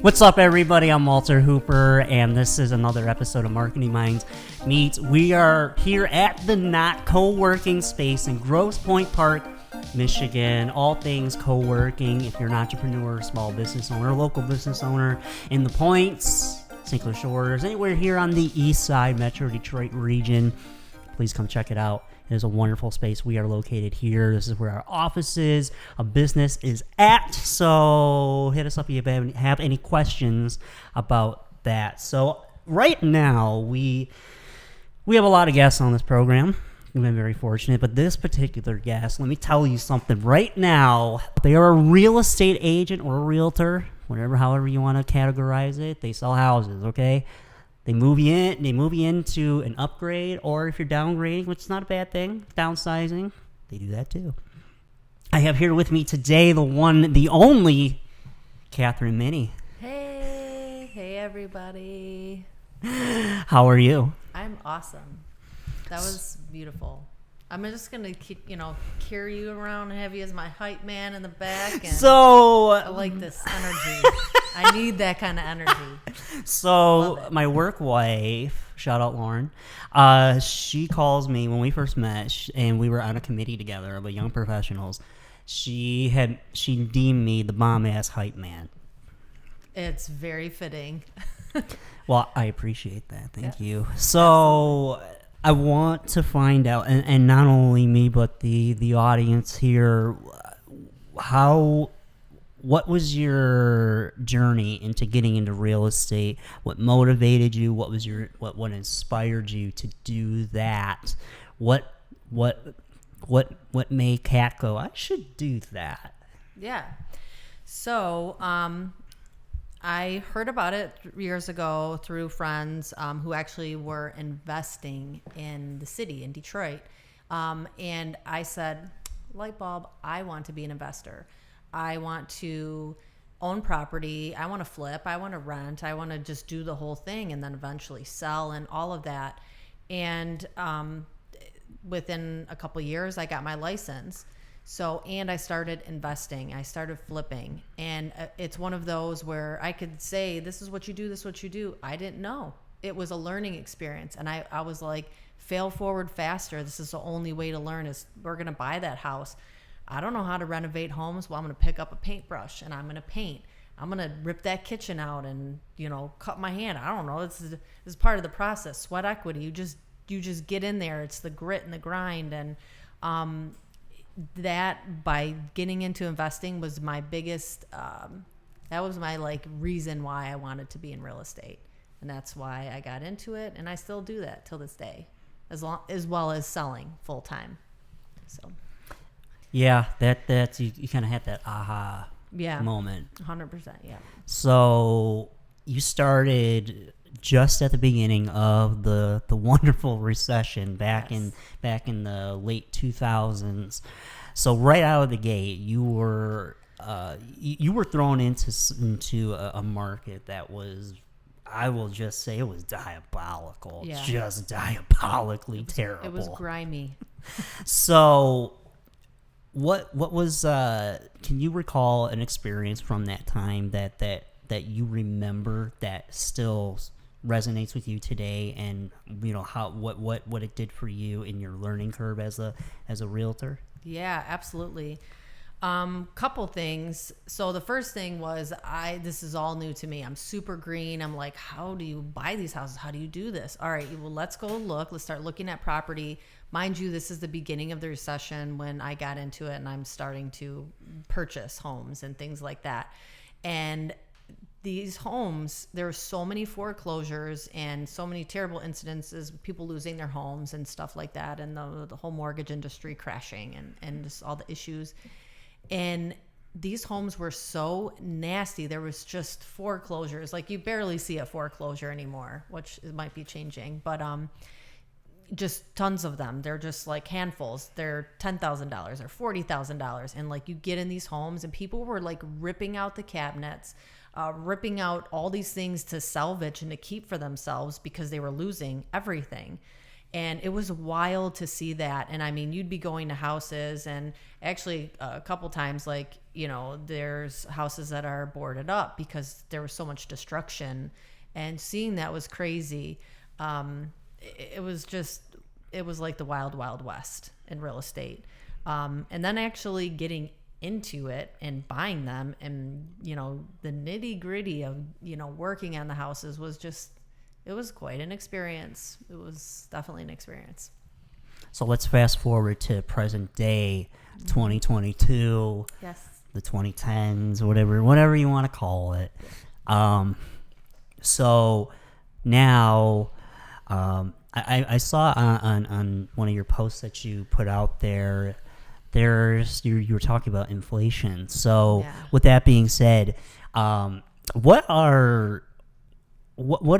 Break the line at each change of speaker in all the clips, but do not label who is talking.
What's up, everybody? I'm Walter Hooper, and this is another episode of Marketing Minds Meets. We are here at the Knot co-working space in Grosse Pointe Park, Michigan. All things co-working. If you're an entrepreneur, small business owner, local business owner in the Points, St. Clair Shores, anywhere here on the east side, Metro Detroit region, please come check it out. It is a wonderful space. We are located here. This is where our office is. A business is at. So hit us up if you have any questions about that. So right now, we have a lot of guests on this program. We've been very fortunate. But this particular guest, let me tell you something. Right now, they are a real estate agent or a realtor, however you want to categorize it. They sell houses, okay? They move you into an upgrade, or if you're downgrading, which is not a bad thing, downsizing, they do that too. I have here with me today the one, the only, Katherine Minne.
Hey everybody.
How are you?
I'm awesome. That was beautiful. I'm just going to keep, carry you around and have you as my hype man in the back. And
so
I like this energy. I need that kind of energy.
So my work wife, shout out Lauren, she calls me when we first met, and we were on a committee together of young professionals. She deemed me the bomb-ass hype man.
It's very fitting.
Well, I appreciate that. Thank you. So absolutely. I want to find out, and not only me, but the audience here, what was your journey into getting into real estate? What motivated you? What inspired you to do that? What made Kat go, I should do that?
Yeah. So, I heard about it years ago through friends who actually were investing in the city, in Detroit. And I said, light bulb, I want to be an investor. I want to own property. I want to flip. I want to rent. I want to just do the whole thing and then eventually sell and all of that. And within a couple years, I got my license. And I started investing. I started flipping. And it's one of those where I could say, this is what you do, this is what you do. I didn't know. It was a learning experience. And I was like, fail forward faster. This is the only way to learn is we're going to buy that house. I don't know how to renovate homes. Well, I'm going to pick up a paintbrush and I'm going to paint. I'm going to rip that kitchen out and, cut my hand. I don't know. This is part of the process. Sweat equity. You just get in there. It's the grit and the grind. And, that by getting into investing was my biggest, that was my reason why I wanted to be in real estate. And that's why I got into it. And I still do that till this day, as well as selling full time. So. Yeah,
that's you kind of had that aha moment.
100%, yeah.
So you started just at the beginning of the wonderful recession back in the late 2000s. So right out of the gate, you were thrown into a market that was, I will just say, it was diabolical.
Yeah.
Just diabolically terrible.
It was grimy.
So what was can you recall an experience from that time that you remember that still resonates with you today, and how what it did for you in your learning curve as a realtor?
Yeah, absolutely. Couple things. So the first thing was this is all new to me. I'm super green. I'm like, how do you buy these houses? How do you do this? All right, well, let's go look. Let's start looking at property. Mind you, this is the beginning of the recession when I got into it, and I'm starting to purchase homes and things like that. And these homes, there are so many foreclosures and so many terrible incidences, people losing their homes and stuff like that, and the whole mortgage industry crashing and just all the issues. And these homes were so nasty. There was just foreclosures. You barely see a foreclosure anymore, which might be changing, but just tons of them. They're just handfuls. They're $10,000 or $40,000. And you get in these homes and people were ripping out the cabinets, ripping out all these things to salvage and to keep for themselves because they were losing everything. And it was wild to see that. And I mean, you'd be going to houses, and actually a couple times, like, you know, there's houses that are boarded up because there was so much destruction. And seeing that was crazy. It was like the wild, wild west in real estate. And then actually getting into it and buying them, and, you know, the nitty gritty of, you know, working on the houses was just, it was quite an experience. It was definitely an experience.
So let's fast forward to present day, 2022.
Yes.
The 2010s, whatever you want to call it. So now, I saw on one of your posts that you put out there, you were talking about inflation. So with that being said, what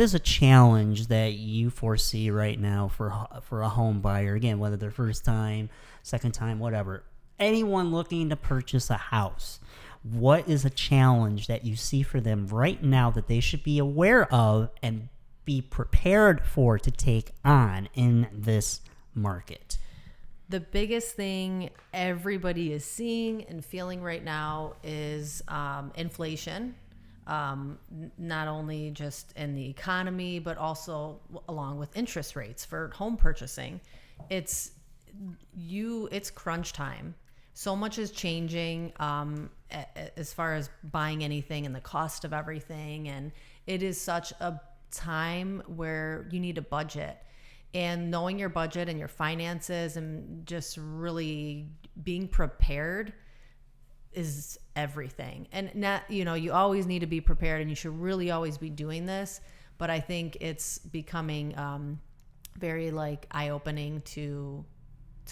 is a challenge that you foresee right now for a home buyer? Again, whether they're first time, second time, whatever, anyone looking to purchase a house, what is a challenge that you see for them right now that they should be aware of and be prepared for to take on in this market?
The biggest thing everybody is seeing and feeling right now is inflation. Not only just in the economy, but also along with interest rates for home purchasing. It's crunch time. So much is changing as far as buying anything and the cost of everything. And it is such a time where you need a budget. And knowing your budget and your finances and just really being prepared is everything. And not, you know, you always need to be prepared, and you should really always be doing this. But I think it's becoming very like eye-opening to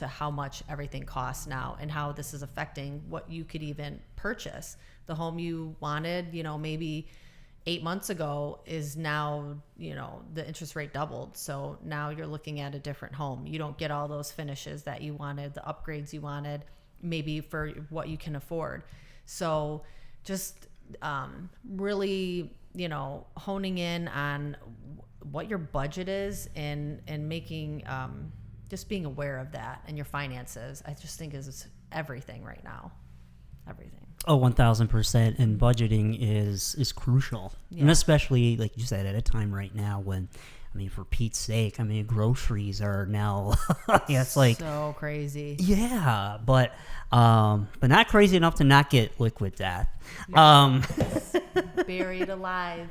how much everything costs now, and how this is affecting what you could even purchase. The home you wanted, you know, maybe 8 months ago is now, you know, the interest rate doubled. So now you're looking at a different home. You don't get all those finishes that you wanted, the upgrades you wanted, maybe for what you can afford. So just really, you know, honing in on what your budget is, and making, just being aware of that and your finances, I just think is everything right now. Everything.
Oh, 1000%. And budgeting is crucial. Yeah. And especially, like you said, at a time right now when, I mean, for Pete's sake, I mean, groceries are now, yeah, it's like
so crazy.
Yeah, but not crazy enough to not get liquid death. Yeah.
Buried alive.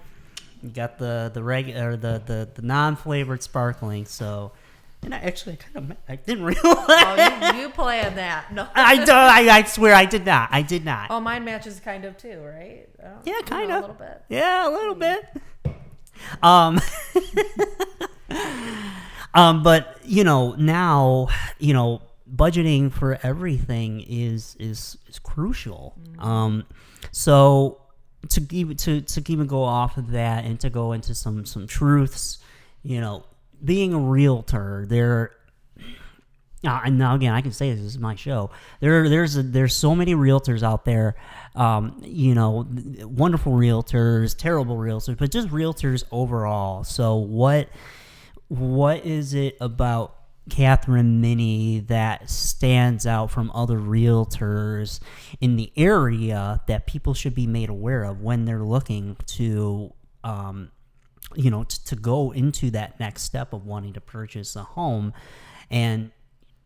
You got the regular, the non-flavored sparkling. So, and I didn't realize.
Oh, you planned that? No,
I swear I did not.
Oh, mine matches kind of too, right?
Yeah, kind of.
A little bit.
Yeah, a little bit. But you know, now, you know, budgeting for everything is crucial. Mm-hmm. So to even go off of that and to go into some truths, you know, being a realtor, and now again, I can say this is my show. There's so many realtors out there, you know, wonderful realtors, terrible realtors, but just realtors overall. So what is it about Katherine Minne that stands out from other realtors in the area that people should be made aware of when they're looking to, you know, to go into that next step of wanting to purchase a home? And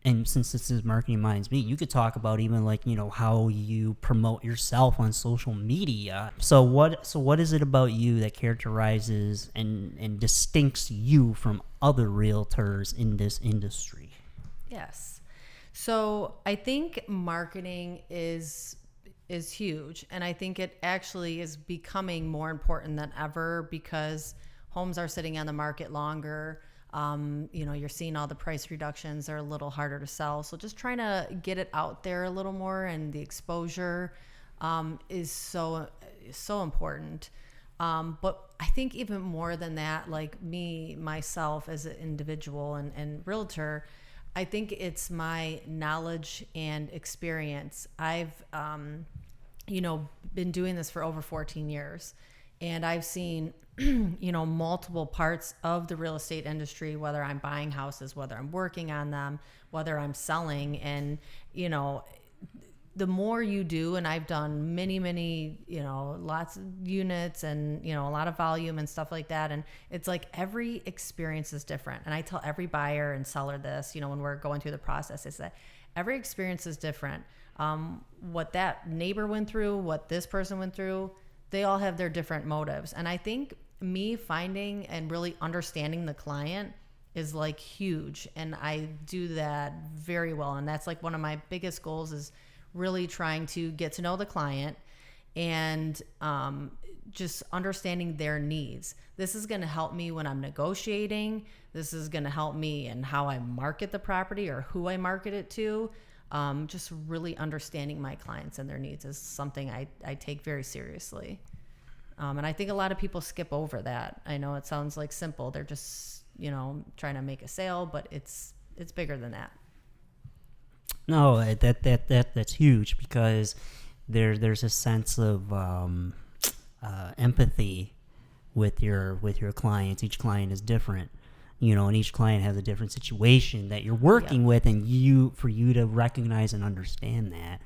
since this is Marketing Minds Meet, you could talk about even, like, you know, how you promote yourself on social media. So what is it about you that characterizes and distincts you from other realtors in this industry?
Yes. So I think marketing is huge, and I think it actually is becoming more important than ever because homes are sitting on the market longer. You know, you're seeing all the price reductions are a little harder to sell. So just trying to get it out there a little more, and the exposure is so important. But I think even more than that, like myself as an individual and realtor, I think it's my knowledge and experience. I've, you know, been doing this for over 14 years, and I've seen multiple parts of the real estate industry, whether I'm buying houses, whether I'm working on them, whether I'm selling. And, the more you do, and I've done many, lots of units and, a lot of volume and stuff like that. And it's like every experience is different. And I tell every buyer and seller this, when we're going through the process, is that every experience is different. What that neighbor went through, what this person went through, they all have their different motives. And I think me finding and really understanding the client is like huge. And I do that very well. And that's like one of my biggest goals, is really trying to get to know the client and just understanding their needs. This is going to help me when I'm negotiating. This is going to help me in how I market the property or who I market it to. Just really understanding my clients and their needs is something I take very seriously. And I think a lot of people skip over that. I know it sounds like simple. They're just, trying to make a sale, but it's bigger than that.
No, that's huge, because there's a sense of empathy with your clients. Each client is different, and each client has a different situation that you're working with, and for you to recognize and understand that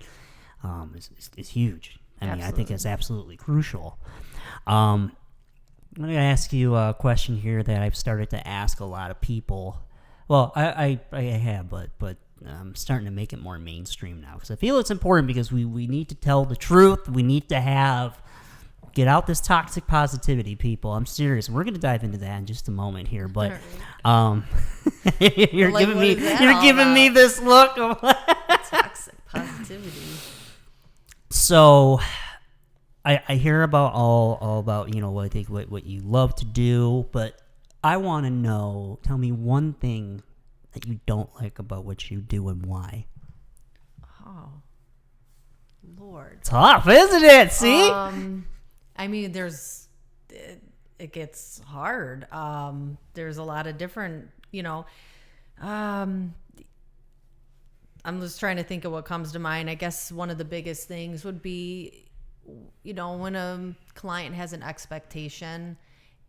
is huge. I think it's absolutely crucial. I'm going to ask you a question here that I've started to ask a lot of people. Well, I have, but I'm starting to make it more mainstream now, because I feel it's important, because we need to tell the truth. We need to get out this toxic positivity, people. I'm serious. We're going to dive into that in just a moment here, but you're giving me this look of
toxic positivity.
So I hear about all about what you love to do, but I want to know. Tell me one thing that you don't like about what you do, and why.
Oh, Lord.
Tough, isn't it? See?
It gets hard. There's a lot of different, I'm just trying to think of what comes to mind. I guess one of the biggest things would be, when a client has an expectation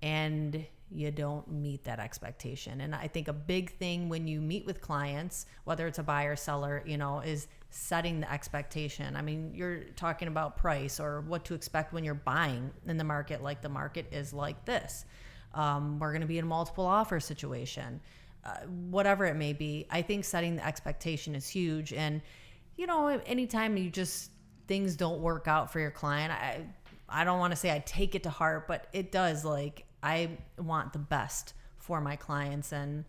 and you don't meet that expectation. And I think a big thing when you meet with clients, whether it's a buyer, seller, is setting the expectation. I mean, you're talking about price or what to expect when you're buying in the market. Like, the market is like this. We're going to be in a multiple offer situation, whatever it may be. I think setting the expectation is huge. And, anytime things don't work out for your client, I don't want to say I take it to heart, but it does. Like, I want the best for my clients, and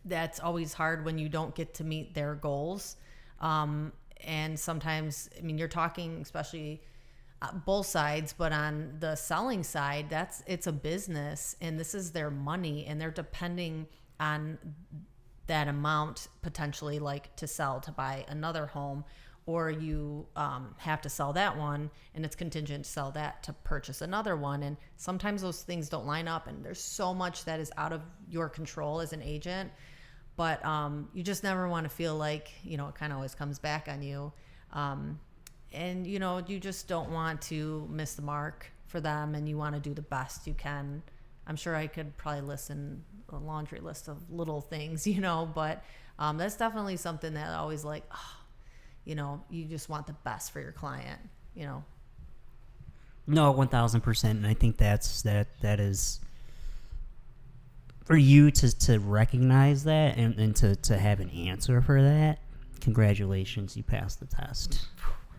that's always hard when you don't get to meet their goals. And sometimes, you're talking, especially both sides, but on the selling side, it's a business, and this is their money, and they're depending on that amount potentially, like to sell, to buy another home, or you have to sell that one, and it's contingent to sell that to purchase another one. And sometimes those things don't line up, and there's so much that is out of your control as an agent. But you just never want to feel like, it kind of always comes back on you. And, you just don't want to miss the mark for them, and you want to do the best you can. I'm sure I could probably list a laundry list of little things, but that's definitely something that I always like, you just want the best for your client, No,
1,000%. And I think that is for you to recognize that and to have an answer for that. Congratulations, you passed the test.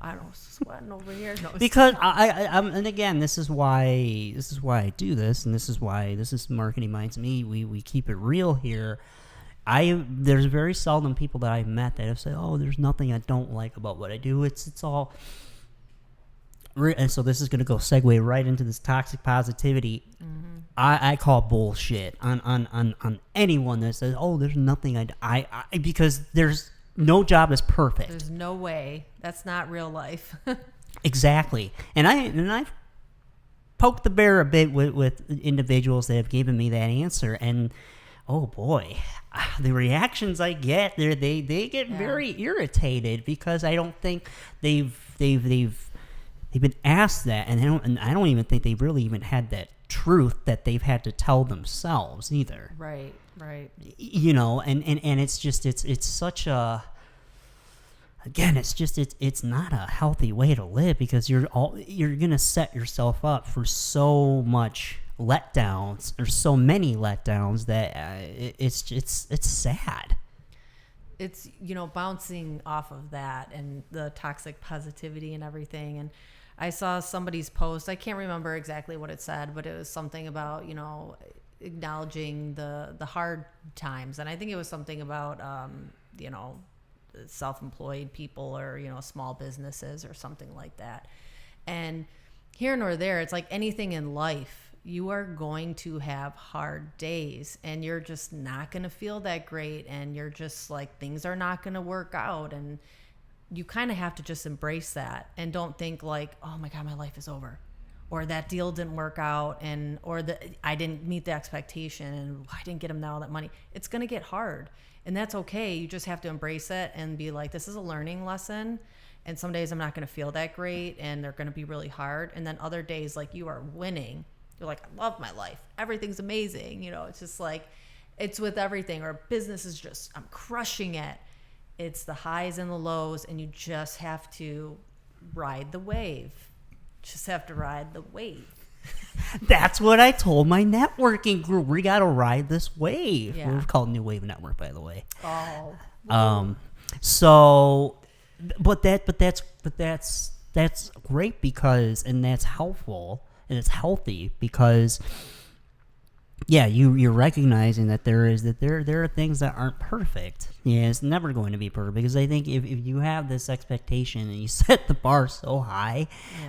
I don't sweating over here. No,
because I'm and again, this is why I do this, and this is Marketing Minds Me. We keep it real here. There's very seldom people that I've met that have said, "Oh, there's nothing I don't like about what I do." It's all. And so this is going to go segue right into this toxic positivity. Mm-hmm. I call bullshit on anyone that says, "Oh, there's nothing I because there's no job is perfect.
There's no way. That's not real life."
Exactly. And I've poked the bear a bit with individuals that have given me that answer, and oh boy, the reactions I get, they get very irritated, because I don't think they've been asked that, and I don't even think they've really even had that truth that they've had to tell themselves either.
Right.
You know, and it's just it's such a, again, it's not a healthy way to live, because you're gonna set yourself up for so much letdowns, or so many letdowns, that it's sad.
It's, bouncing off of that and the toxic positivity and everything. And I saw somebody's post, I can't remember exactly what it said, but it was something about, acknowledging the hard times. And I think it was something about, self-employed people, or, small businesses or something like that. And here nor there, it's like anything in life. You are going to have hard days, and you're just not going to feel that great, and you're just like, things are not going to work out, and you kind of have to just embrace that, and don't think like, oh my God, my life is over, or that deal didn't work out, or I didn't meet the expectation, and I didn't get him all that money. It's going to get hard, and that's okay. You just have to embrace it and be like, this is a learning lesson. And some days I'm not going to feel that great, and they're going to be really hard. And then other days, like, you are winning. You're like, I love my life. Everything's amazing. It's just like, it's with everything. Or business is just, I'm crushing it. It's the highs and the lows, and you just have to ride the wave. Just have to ride the wave.
That's what I told my networking group. We got to ride this wave.
Yeah.
We're called New Wave Network, by the way.
Oh.
So, but that's great, because, and that's helpful, and it's healthy, because, yeah, you're recognizing that there are things that aren't perfect. Yeah, it's never going to be perfect, because I think if you have this expectation and you set the bar so high,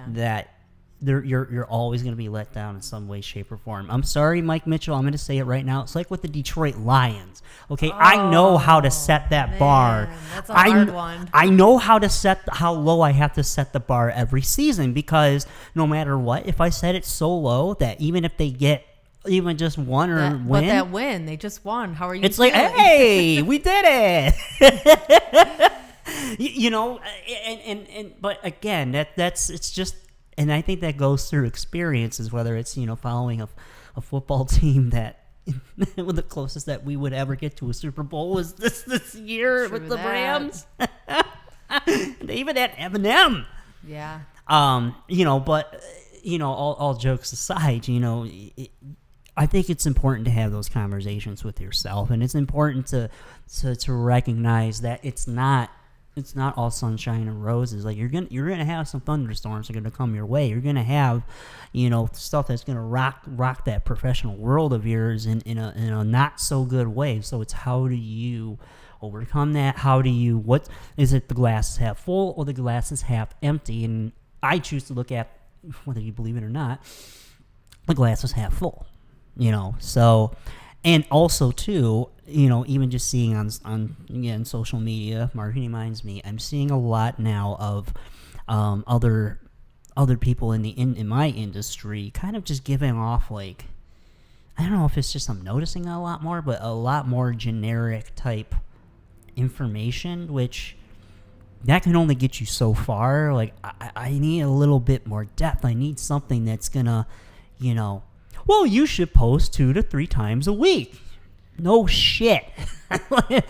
that you're always going to be let down in some way, shape, or form. I'm sorry, Mike Mitchell, I'm going to say it right now. It's like with the Detroit Lions. Okay, I know how to set that bar.
That's a hard one.
I know how low I have to set the bar every season, because no matter what, if I set it so low that even if they get even just one or win,
but that win, they just won. How are you?
It's
feeling?
like, hey, we did it. But again, it's just. And I think that goes through experiences, whether it's, following a football team that the closest that we would ever get to a Super Bowl was this year with the Rams. They even had Eminem.
Yeah.
But all jokes aside, I think it's important to have those conversations with yourself, and it's important to recognize that it's not all sunshine and roses. Like, you're gonna have some thunderstorms that are gonna come your way. You're gonna have, stuff that's gonna rock that professional world of yours in a not so good way. So it's, how do you overcome that? What is it? The glass is half full or the glass is half empty? And I choose to look at, whether you believe it or not, the glass is half full. So. And also, too, even just seeing on again, social media, Marketing Minds Me, I'm seeing a lot now of other people in my industry kind of just giving off, like, I don't know if it's just I'm noticing a lot more, but a lot more generic type information, which that can only get you so far. Like, I need a little bit more depth. I need something that's gonna, well, you should post 2 to 3 times a week. No shit. Like,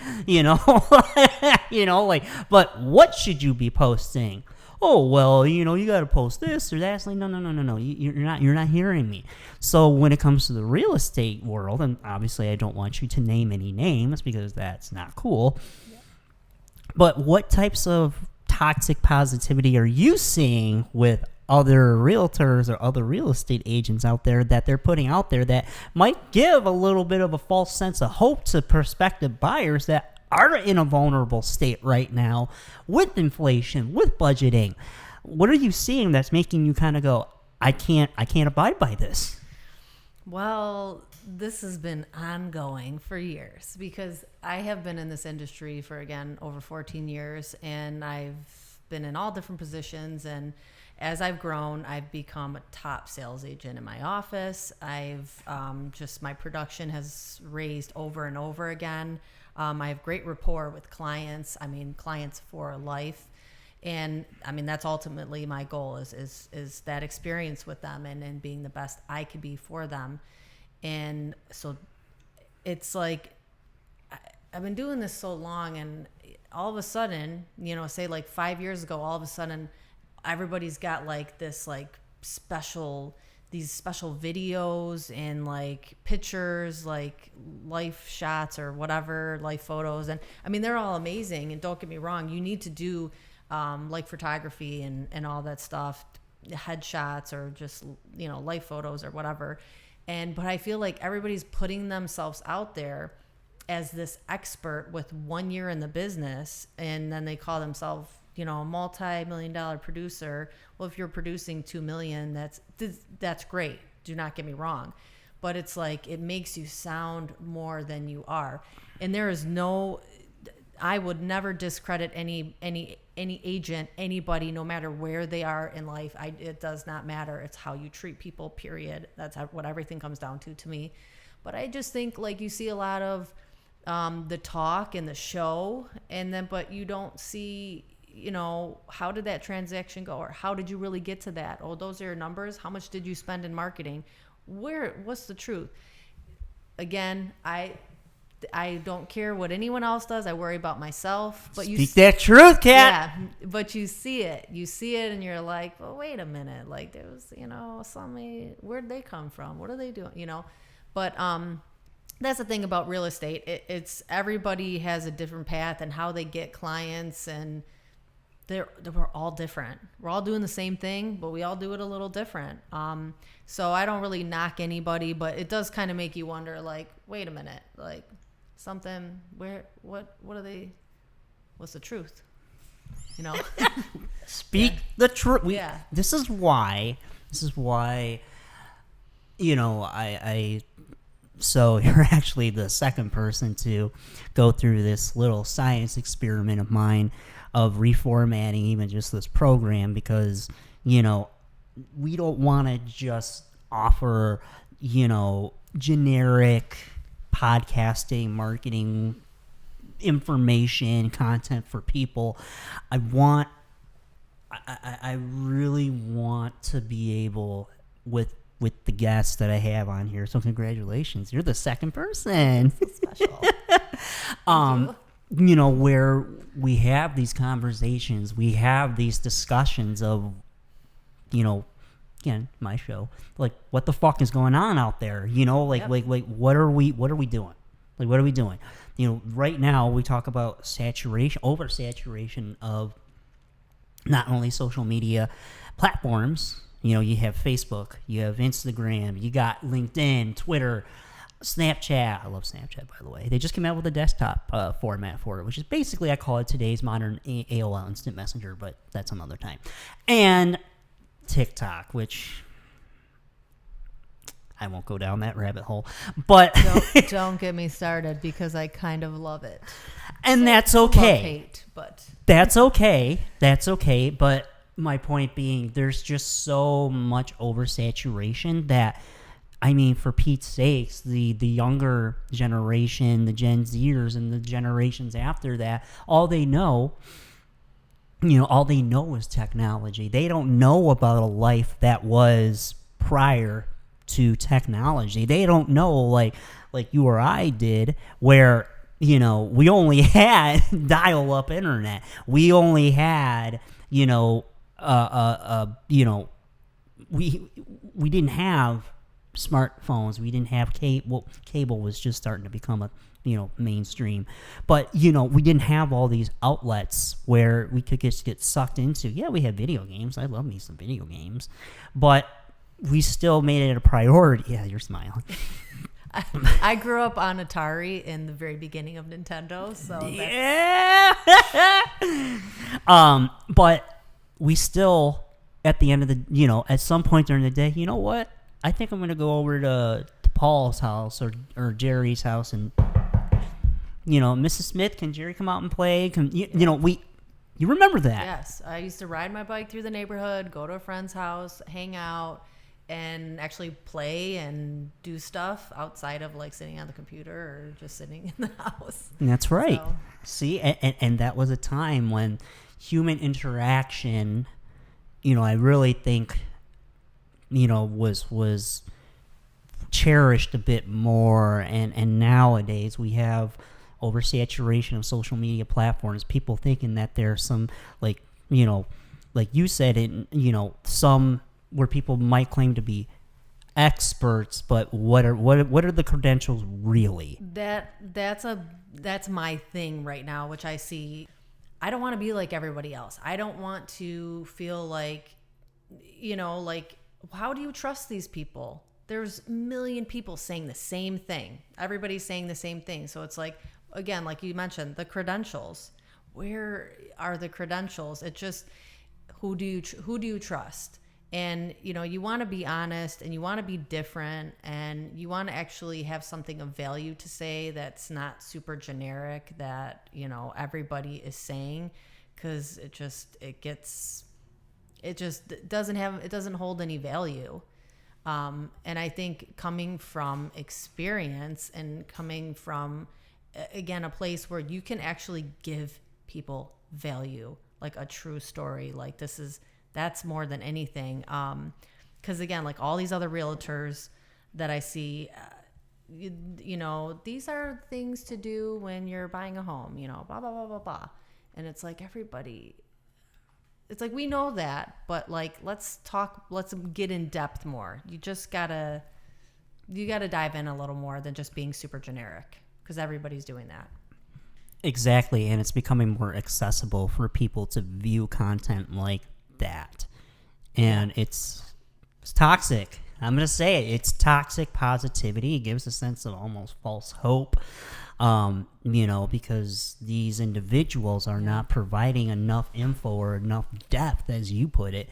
but what should you be posting? Oh, well, you got to post this or that. It's like, no. You're not hearing me. So when it comes to the real estate world, and obviously I don't want you to name any names because that's not cool. Yeah. But what types of toxic positivity are you seeing with other realtors or other real estate agents out there that they're putting out there that might give a little bit of a false sense of hope to prospective buyers that are in a vulnerable state right now with inflation, with budgeting? What are you seeing that's making you kind of go, I can't abide by this?
Well, this has been ongoing for years, because I have been in this industry for, again, over 14 years, and I've been in all different positions, and as I've grown, I've become a top sales agent in my office. I've my production has raised over and over again. I have great rapport with clients. I mean, clients for life. And I mean, that's ultimately my goal is that experience with them and being the best I could be for them. And so it's like, I've been doing this so long, and all of a sudden, say like 5 years ago, all of a sudden everybody's got like this like these special videos and like pictures, like life shots or whatever, life photos. And I mean, they're all amazing. And don't get me wrong, you need to do like photography and all that stuff, headshots or just, life photos or whatever. But I feel like everybody's putting themselves out there as this expert with 1 year in the business, and then they call themselves, a multi-million-dollar producer. Well, if you're producing 2 million, that's great. Do not get me wrong. But it's like, it makes you sound more than you are. And there is I would never discredit any agent, anybody, no matter where they are in life. It does not matter. It's how you treat people, period. That's what everything comes down to me. But I just think, like, you see a lot of the talk and the show, but you don't see, how did that transaction go, or how did you really get to that? Oh, those are your numbers. How much did you spend in marketing? What's the truth? Again, I don't care what anyone else does. I worry about myself. But
Speak that truth, Kat.
Yeah, but you see it, and you're like, well, wait a minute. Like, there was, somebody, where'd they come from? What are they doing? But that's the thing about real estate. It's everybody has a different path and how they get clients, and we're all different. We're all doing the same thing, but we all do it a little different. So I don't really knock anybody, but it does kind of make you wonder, like, wait a minute, like something, what are they, what's the truth?
Speak the truth.
Yeah.
This is why, so you're actually the second person to go through this little science experiment of mine of reformatting even just this program, because, we don't want to just offer, generic podcasting, marketing information, content for people. I really want to be able, with the guests that I have on here. So congratulations. You're the second person.
Special.
Where we have these conversations, we have these discussions of, again, my show, like, what the fuck is going on out there? Like,
Yep.
like what are we doing? Like, what are we doing? Right now we talk about oversaturation of not only social media platforms. You have Facebook, you have Instagram, you got LinkedIn, Twitter, Snapchat. I love Snapchat, by the way. They just came out with a desktop format for it, which is basically, I call it today's modern AOL Instant Messenger, but that's another time. And TikTok, which I won't go down that rabbit hole, but
don't get me started, because I kind of love it.
And that's okay.
Love, hate, but
that's okay. That's okay. But my point being, there's just so much oversaturation that, I mean, for Pete's sakes, the younger generation, the Gen Zers and the generations after that, all they know is technology. They don't know about a life that was prior to technology. They don't know like you or I did, where, we only had dial-up internet. We only had, we didn't have smartphones. We didn't have cable. Cable was just starting to become a mainstream, but we didn't have all these outlets where we could just get sucked into. Yeah, we had video games. I love me some video games, but we still made it a priority. Yeah, you're smiling.
I grew up on Atari in the very beginning of Nintendo, so
yeah. But we still, at the end of the, at some point during the day, you know what? I think I'm going to go over to Paul's house or Jerry's house, and, Mrs. Smith, can Jerry come out and play? You remember that?
Yes. I used to ride my bike through the neighborhood, go to a friend's house, hang out, and actually play and do stuff outside of like sitting on the computer or just sitting in the house.
That's right.
So.
See, and that was a time when, human interaction, I really think, was cherished a bit more. And nowadays we have oversaturation of social media platforms, people thinking that there's some, like, like you said, some where people might claim to be experts, but what are the credentials really?
That's my thing right now, which I see. I don't want to be like everybody else. I don't want to feel like, like, how do you trust these people? There's a million people saying the same thing. Everybody's saying the same thing. So it's like, again, like you mentioned, the credentials. Where are the credentials? It just, who do you trust? And, you want to be honest, and you want to be different, and you want to actually have something of value to say that's not super generic that, everybody is saying, because it doesn't hold any value. And I think coming from experience and coming from, again, a place where you can actually give people value, like a true story, like that's more than anything. Because again, like all these other realtors that I see, these are things to do when you're buying a home, blah, blah, blah, blah, blah. And it's like it's like, we know that, but like, let's get in depth more. You gotta dive in a little more than just being super generic, because everybody's doing that.
Exactly. And it's becoming more accessible for people to view content like that. And it's toxic. I'm going to say it. It's toxic positivity. It gives a sense of almost false hope, because these individuals are not providing enough info or enough depth, as you put it,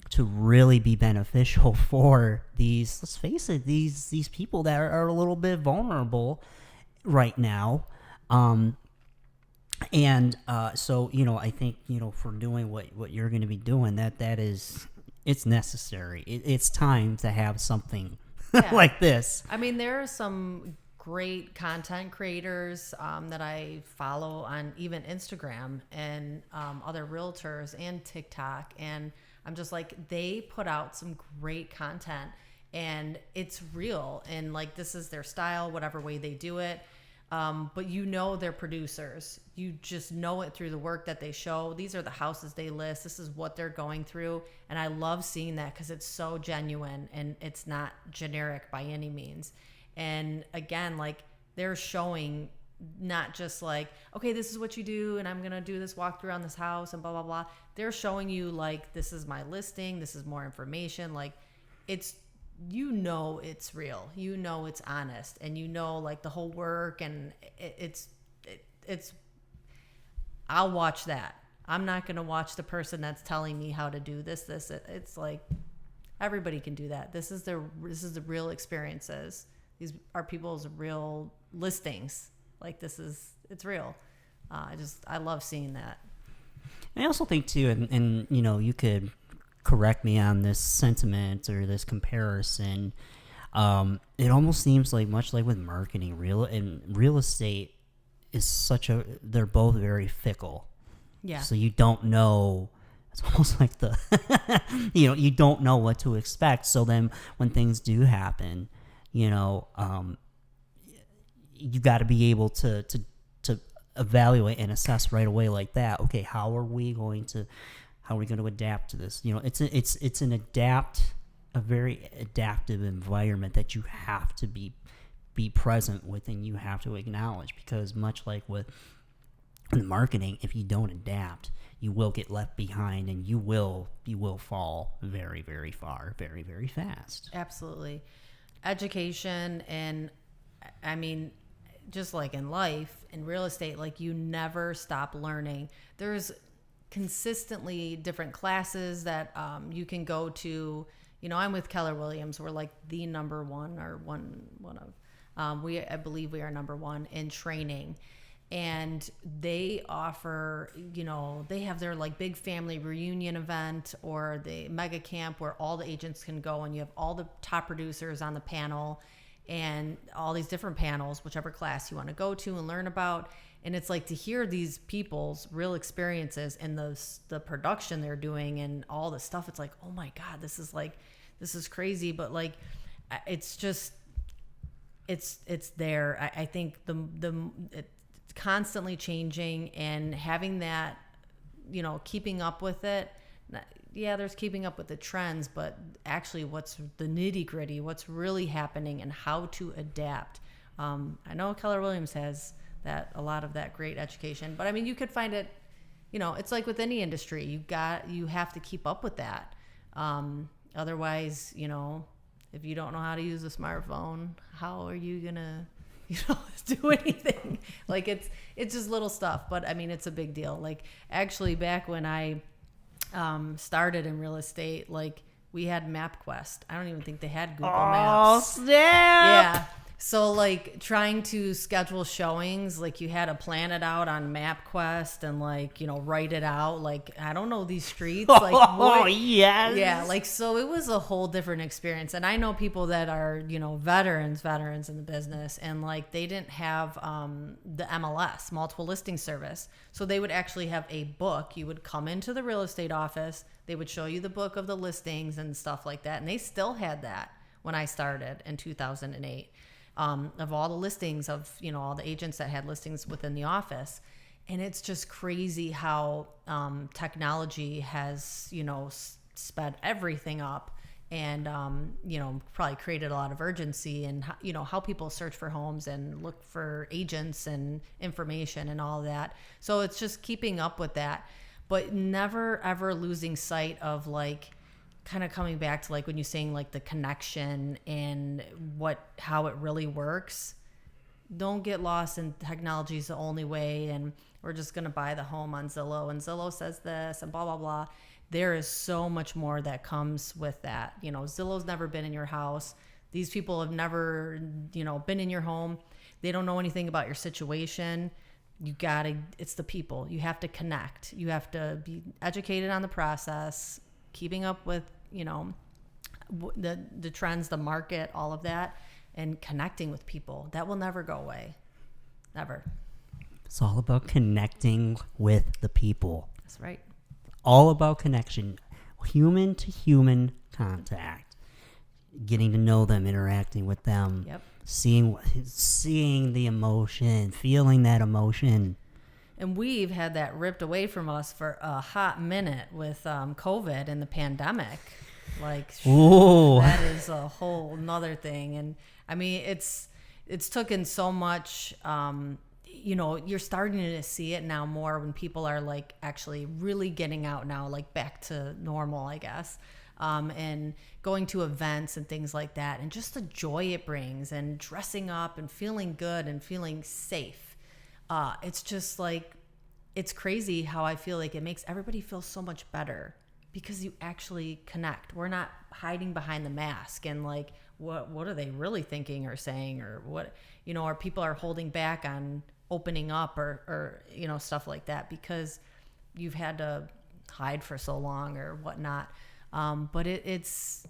to really be beneficial for these, let's face it, these people that are a little bit vulnerable right now. So, I think, for doing what you're going to be doing, it's necessary. It's time to have something like this.
I mean, there are some great content creators that I follow on even Instagram and other realtors and TikTok. And I'm just like, they put out some great content, and it's real. And like, this is their style, whatever way they do it. But they're producers. You just know it through the work that they show. These are the houses they list. This is what they're going through. And I love seeing that, because it's so genuine and it's not generic by any means. And again, like, they're showing not just like, okay, this is what you do, and I'm going to do this walkthrough on this house and blah, blah, blah. They're showing you, like, this is my listing. This is more information. Like, it's real, it's honest, and like the whole work, and it's I'll watch that. I'm not going to watch the person that's telling me how to do this. It's like, everybody can do that. This is the real experiences. These are people's real listings. Like, it's real. I love seeing that.
I also think too, and you could correct me on this sentiment or this comparison. It almost seems like, much like with marketing, real estate is they're both very fickle.
Yeah.
So you don't know. It's almost like you don't know what to expect. So then when things do happen, you got to be able to evaluate and assess right away, like that. Okay, how are we going to adapt to this? It's a very adaptive environment that you have to be present with, and you have to acknowledge, because much like with marketing, if you don't adapt, you will get left behind, and you will fall very, very far, very, very fast.
Absolutely. Education, and I mean, just like in life, in real estate, like, you never stop learning. There's consistently different classes that you can go to. I'm with Keller Williams. We're like the number one, or one of. I believe we are number one in training, and they offer. They have their like big family reunion event, or the mega camp where all the agents can go, and you have all the top producers on the panel, and all these different panels, whichever class you want to go to and learn about. And it's like to hear these people's real experiences and the production they're doing and all the stuff. It's like, oh my God, this is crazy. But like, it's just, it's there. I think it's constantly changing, and having that, keeping up with it. Yeah, there's keeping up with the trends, but actually what's the nitty gritty, what's really happening and how to adapt. I know Keller Williams has a lot of that great education, but I mean, you could find it, it's like with any industry, you have to keep up with that. Otherwise, if you don't know how to use a smartphone, how are you gonna, do anything? Like it's just little stuff, but I mean, it's a big deal. Like actually back when I started in real estate, like we had MapQuest. I don't even think they had Google Maps.
Oh, snap!
Yeah. So like trying to schedule showings, like you had to plan it out on MapQuest and like, write it out. Like, I don't know these streets. Like,
oh, yes.
Yeah. Like, so it was a whole different experience. And I know people that are, veterans in the business, and like they didn't have the MLS, multiple listing service. So they would actually have a book. You would come into the real estate office. They would show you the book of the listings and stuff like that. And they still had that when I started in 2008. Of all the listings of, all the agents that had listings within the office. And it's just crazy how technology has, sped everything up and, probably created a lot of urgency, and, how people search for homes and look for agents and information and all that. So it's just keeping up with that, but never, ever losing sight of like, kind of coming back to like when you're saying like the connection and how it really works. Don't get lost in technology is the only way, and we're just going to buy the home on Zillow, and Zillow says this and blah, blah, blah. There is so much more that comes with that. Zillow's never been in your house. These people have never, been in your home. They don't know anything about your situation. It's the people. You have to connect. You have to be educated on the process, keeping up with, the trends, the market, all of that, and connecting with people. That will never go away. Never.
It's all about connecting with the people.
That's right.
All about connection, human to human contact, getting to know them, interacting with them,
Yep.
seeing the emotion, feeling that emotion.
And we've had that ripped away from us for a hot minute with COVID and the pandemic. Like,
Ooh.
That is a whole nother thing. And I mean, it's taken so much, you're starting to see it now more when people are like actually really getting out now, like back to normal, I guess. And going to events and things like that, and just the joy it brings, and dressing up and feeling good and feeling safe. It's just like, it's crazy how I feel like it makes everybody feel so much better because you actually connect. We're not hiding behind the mask and like, what are they really thinking or saying, or what, or people are holding back on opening up or stuff like that because you've had to hide for so long or whatnot. But it's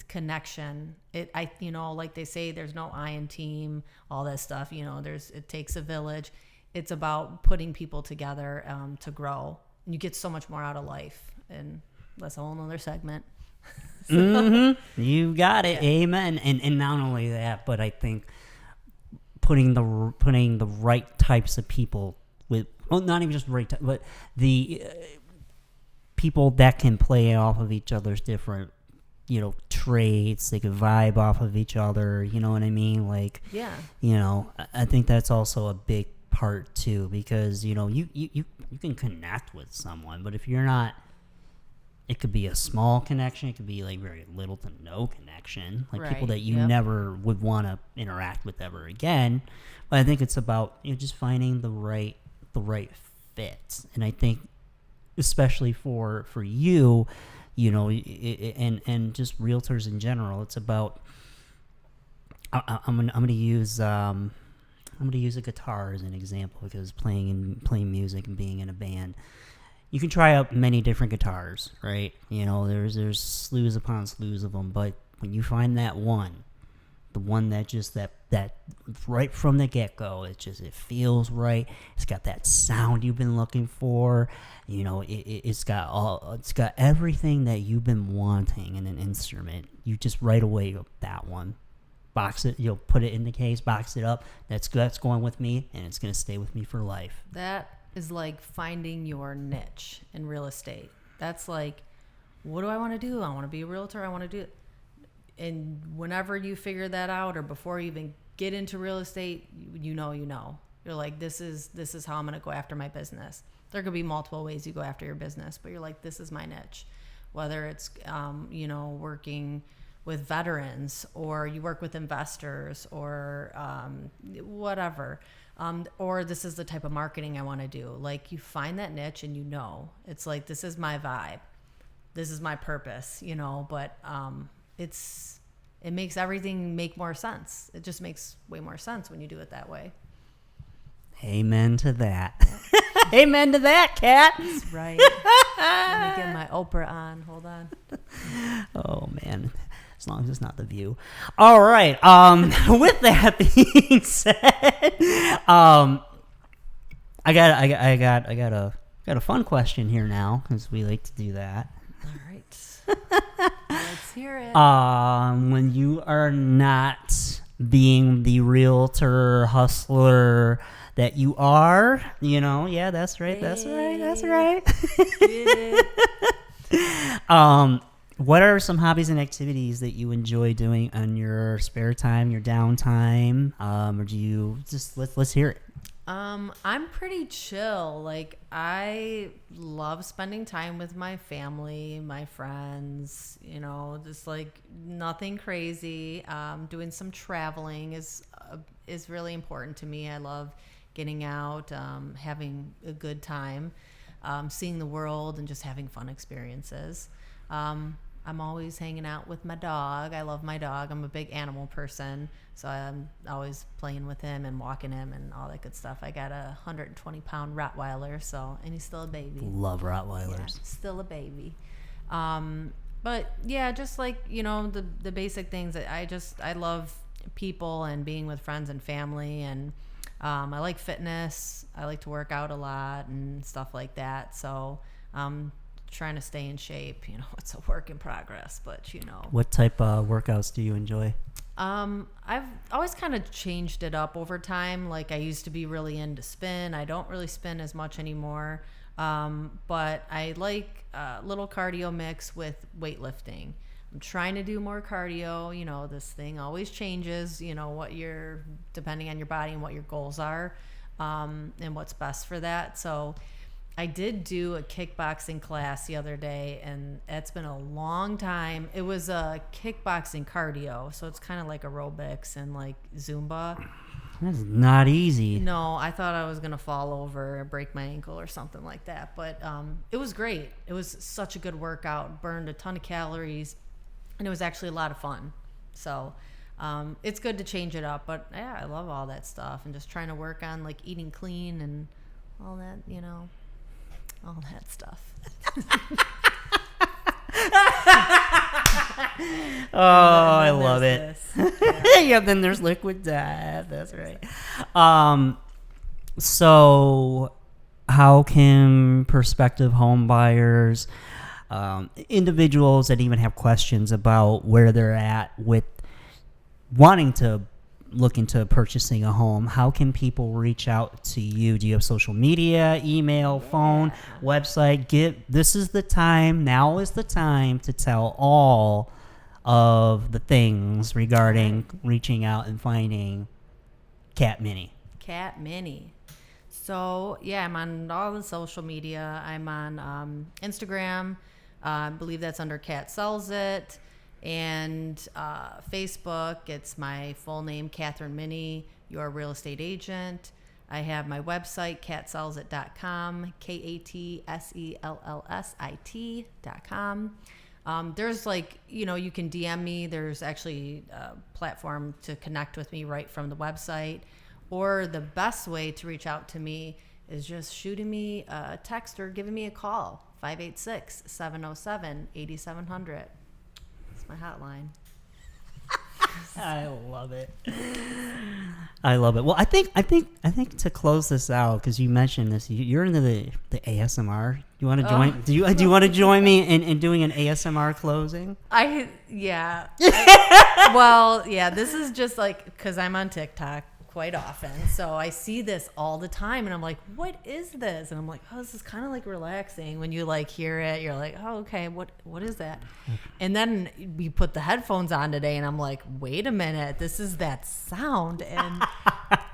connection. Like they say, there's no I in team, all that stuff, it takes a village. It's about putting people together to grow. And you get so much more out of life. And that's a whole nother segment. So,
mm-hmm. You got it.
Yeah.
Amen. And not only that, but I think putting the right types of people with, well, not even just right, but the people that can play off of each other's different, traits. They can vibe off of each other. You know what I mean? Like,
yeah.
I think that's also a big part too, because you can connect with someone, but if you're not, it could be a small connection, it could be like very little to no connection, like people that you never would want to interact with ever again. But I think it's about just finding the right fit. And I think especially for you, and just realtors in general, it's about I'm gonna use a guitar as an example, because playing music and being in a band, you can try out many different guitars, right? There's slews upon slews of them, but when you find that one, the one that that right from the get-go. It feels right. It's got that sound you've been looking for. It's got everything that you've been wanting in an instrument. You just right away go, that one. Box it, put it in the case, box it up. That's going with me, and it's going to stay with me for life.
That is like finding your niche in real estate. That's like, what do I want to do? I want to be a realtor. I want to do it. And whenever you figure that out, or before you even get into real estate, you know. You're like, this is how I'm going to go after my business. There could be multiple ways you go after your business, but you're like, this is my niche. Whether it's, working with veterans, or you work with investors, or whatever. Or this is the type of marketing I want to do. Like, you find that niche and it's like, this is my vibe. This is my purpose, but it makes everything make more sense. It just makes way more sense when you do it that way.
Amen to that. Amen to that, Kat.
That's right. Let me get my Oprah on. Hold on.
Oh, man. As long as it's not The View. All right. With that being said, I got a fun question here now, because we like to do that.
All right. Let's hear it.
When you are not being the realtor hustler that you are, yeah, that's right. What are some hobbies and activities that you enjoy doing on your spare time, your downtime? Or do you just let's hear it?
I'm pretty chill. Like, I love spending time with my family, my friends, just like nothing crazy. Doing some traveling is really important to me. I love getting out, having a good time, seeing the world, and just having fun experiences. I'm always hanging out with my dog. I love my dog. I'm a big animal person, so I'm always playing with him and walking him and all that good stuff. I got a 120-pound Rottweiler, and he's still a baby.
Love Rottweilers.
Yeah, still a baby. But yeah, just like, the basic things. I love people and being with friends and family, and I like fitness. I like to work out a lot and stuff like that. So, trying to stay in shape. It's a work in progress, but
What type of workouts do you enjoy?
I've always kind of changed it up over time. Like, I used to be really into spin. I don't really spin as much anymore. But I like a little cardio mix with weightlifting. I'm trying to do more cardio. This thing always changes, depending on your body and what your goals are, and what's best for that. So I did do a kickboxing class the other day, and it's been a long time. It was a kickboxing cardio, so it's kind of like aerobics and like Zumba.
That's not easy.
No, I thought I was going to fall over or break my ankle or something like that, but it was great. It was such a good workout, burned a ton of calories, and it was actually a lot of fun. So it's good to change it up, but yeah, I love all that stuff, and just trying to work on like eating clean and all that, all that stuff.
Oh, I love it. Yeah, then there's liquid death. That's right. So how can prospective home buyers, individuals that even have questions about where they're at with wanting to look into purchasing a home, how can people reach out to you? Do you have social media, email, phone, website? This is the time. Now is the time to tell all of the things regarding reaching out and finding Kat Minne.
Kat Minne. So yeah, I'm on all the social media. I'm on Instagram. I believe that's under Kat Sells It. And Facebook, it's my full name, Katherine Minne, your real estate agent. I have my website, katsellsit.com, katsellsit.com. There's you can DM me. There's actually a platform to connect with me right from the website. Or the best way to reach out to me is just shooting me a text or giving me a call, 586-707-8700. My hotline.
I love it. I love it. Well, I think to close this out, because you mentioned this, you're into the ASMR. You want to join? Do you want to join me in doing an ASMR closing?
Yeah. This is just like because I'm on TikTok quite often, so I see this all the time, and I'm like, what is this? And I'm like, oh, this is kind of like relaxing. When you like hear it, you're like, oh, okay, what is that? And then we put the headphones on today, and I'm like, wait a minute, this is that sound, and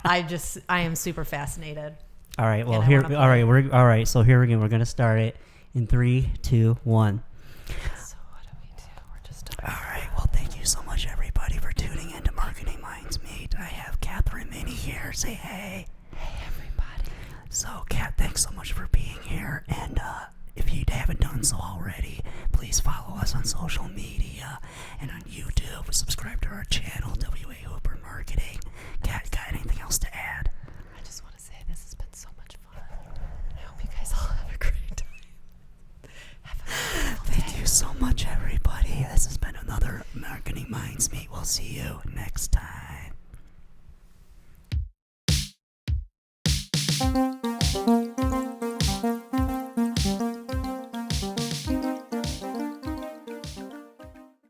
I am super fascinated.
All right, well, all right. So here again, we're gonna start it in 3, 2, 1.
So what do we do? We're just talking.
All right. Well, thank you so much, everybody, for tuning into Marketing Minds Meet. I have Katherine Minne here. Say hey.
Hey, everybody.
So, Kat, thanks so much for being here. And if you haven't done so already, please follow us on social media and on YouTube. Subscribe to our channel, WA Hooper Marketing. Kat, got anything else to add?
I just want to say this has been so much fun. I hope you guys all have a great time.
Thank you so much, everybody. This has been another Marketing Minds Meet. We'll see you next time.